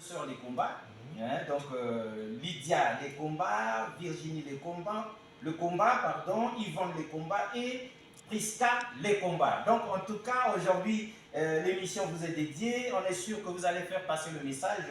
Sur les combats, hein, donc Lydia les combats, Virginie les combats, Yvonne les combats et Prisca les combats. Donc en tout cas aujourd'hui l'émission vous est dédiée, on est sûr que vous allez faire passer le message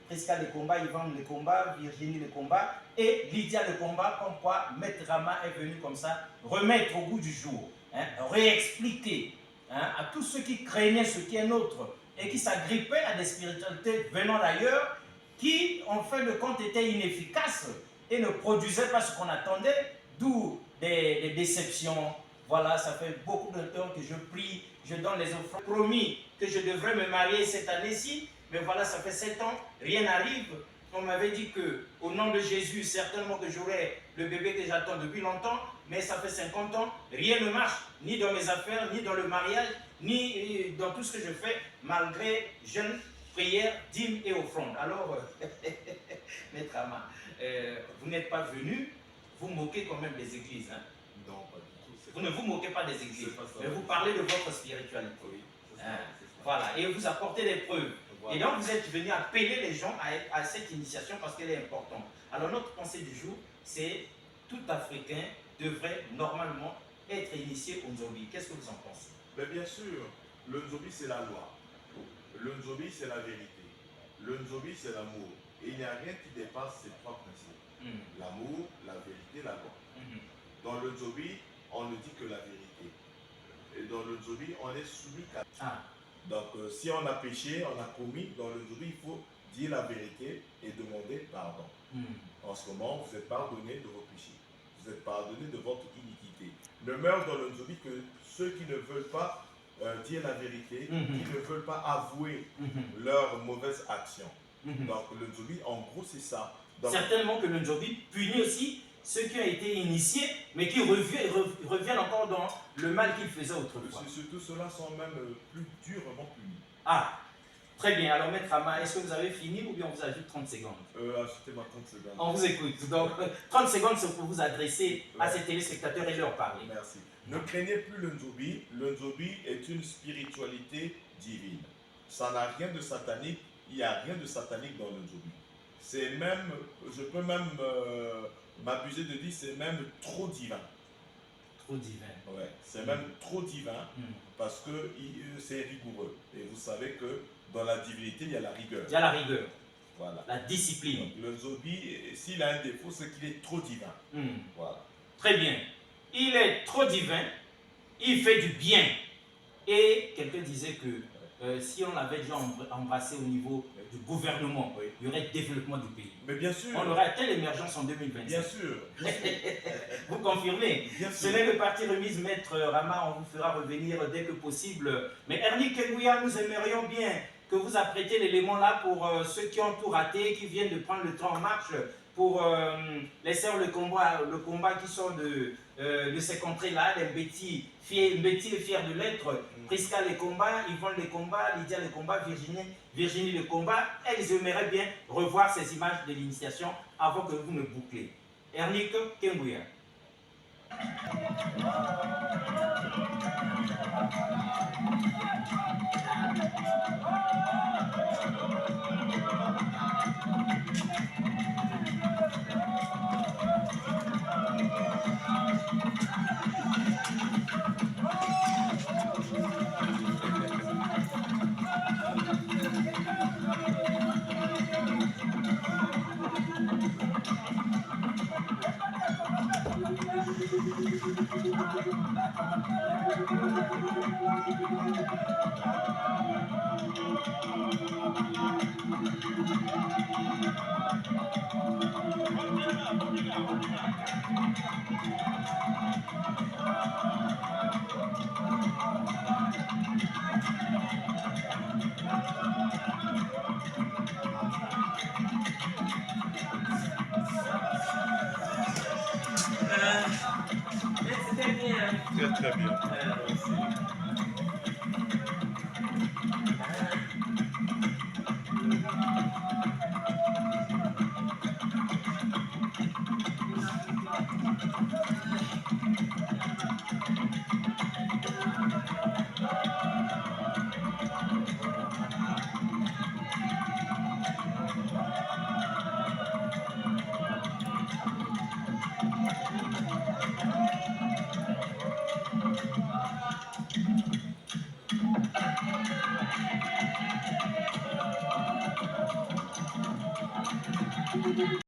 Prisca les combats, Yvonne les combats, Virginie les combats et Lydia les combats, comme quoi Maître Rama est venu comme ça remettre au goût du jour, hein, réexpliquer, hein, à tous ceux qui craignaient ce qui est nôtre et qui s'agrippaient à des spiritualités venant d'ailleurs, qui, en fin de compte, étaient inefficaces et ne produisaient pas ce qu'on attendait, d'où des déceptions. Voilà, ça fait beaucoup de temps que je prie, je donne les offres. Promis que je devrais me marier cette année-ci, mais voilà, ça fait 7 ans, rien n'arrive. On m'avait dit que, au nom de Jésus, certainement que j'aurai le bébé que j'attends depuis longtemps, mais ça fait 50 ans, rien ne marche, ni dans mes affaires, ni dans le mariage, ni dans tout ce que je fais, malgré jeûne, prière, dîme et offrande. Alors, Maître Ama, vous n'êtes pas venu, vous moquez quand même des églises. Hein? Non, pas du tout. Vous ne vous moquez pas des églises, mais vous parlez de votre spiritualité. Oui, hein? Voilà, et vous apportez des preuves. Voilà. Et donc vous êtes venu appeler les gens à cette initiation parce qu'elle est importante. Alors notre pensée du jour, c'est tout Africain devrait normalement être initié au Nzobi. Qu'est-ce que vous en pensez? Mais bien sûr, le Nzobi c'est la loi. Le Nzobi c'est la vérité. Le Nzobi c'est l'amour. Et il n'y a rien qui dépasse ces trois principes. L'amour, la vérité, la loi. Dans le Nzobi, on ne dit que la vérité. Et dans le Nzobi, on est soumis qu'à... Donc si on a péché, on a commis, dans le Nzobi, il faut dire la vérité et demander pardon. En ce moment, vous êtes pardonné de vos péchés. Vous êtes pardonné de votre iniquité. Ne meurt dans le Nzobi que ceux qui ne veulent pas dire la vérité, qui ne veulent pas avouer leurs mauvaises actions. Donc le Nzobi, en gros, c'est ça. Donc, certainement que le Nzobi punit aussi ceux qui ont été initiés, mais qui reviennent encore dans le mal qu'ils faisaient autrefois. Surtout ceux-là sont même plus durement punis. Ah, très bien. Alors, Maître Ama, est-ce que vous avez fini ou bien on vous ajoute 30 secondes? Ajoutez-moi 30 secondes. On vous écoute. Donc, 30 secondes, c'est pour vous adresser à ces téléspectateurs et leur parler. Merci. Ne craignez plus le Nzobi. Le Nzobi est une spiritualité divine. Ça n'a rien de satanique. Il n'y a rien de satanique dans le Nzobi. C'est même, je peux même m'abuser de dire, c'est même trop divin. Trop divin. Ouais, c'est même trop divin parce que c'est rigoureux. Et vous savez que dans la divinité, il y a la rigueur. Il y a la rigueur. Voilà. La discipline. Donc, le Nzobi, s'il a un défaut, c'est qu'il est trop divin. Voilà. Très bien. Il est trop divin, il fait du bien. Et quelqu'un disait que si on l'avait déjà embrassé au niveau du gouvernement, il y aurait développement du pays. Mais bien sûr. On aurait telle émergence en 2025. Bien sûr. Vous confirmez? Bien Ce sûr. n'est le parti remise, Maître Rama, on vous fera revenir dès que possible. Mais Ernie Kengouya, nous aimerions bien que vous apprêtiez l'élément là pour ceux qui ont tout raté, qui viennent de prendre le train en marche, pour les sœurs le combat qui sont de ces contrées-là, les Betty et fiers de l'être, Prisca les combats, Yvonne les combats, Lydia les combats, Virginie les combats. Elles aimeraient bien revoir ces images de l'initiation avant que vous ne bouclez. Ernie Kengouya.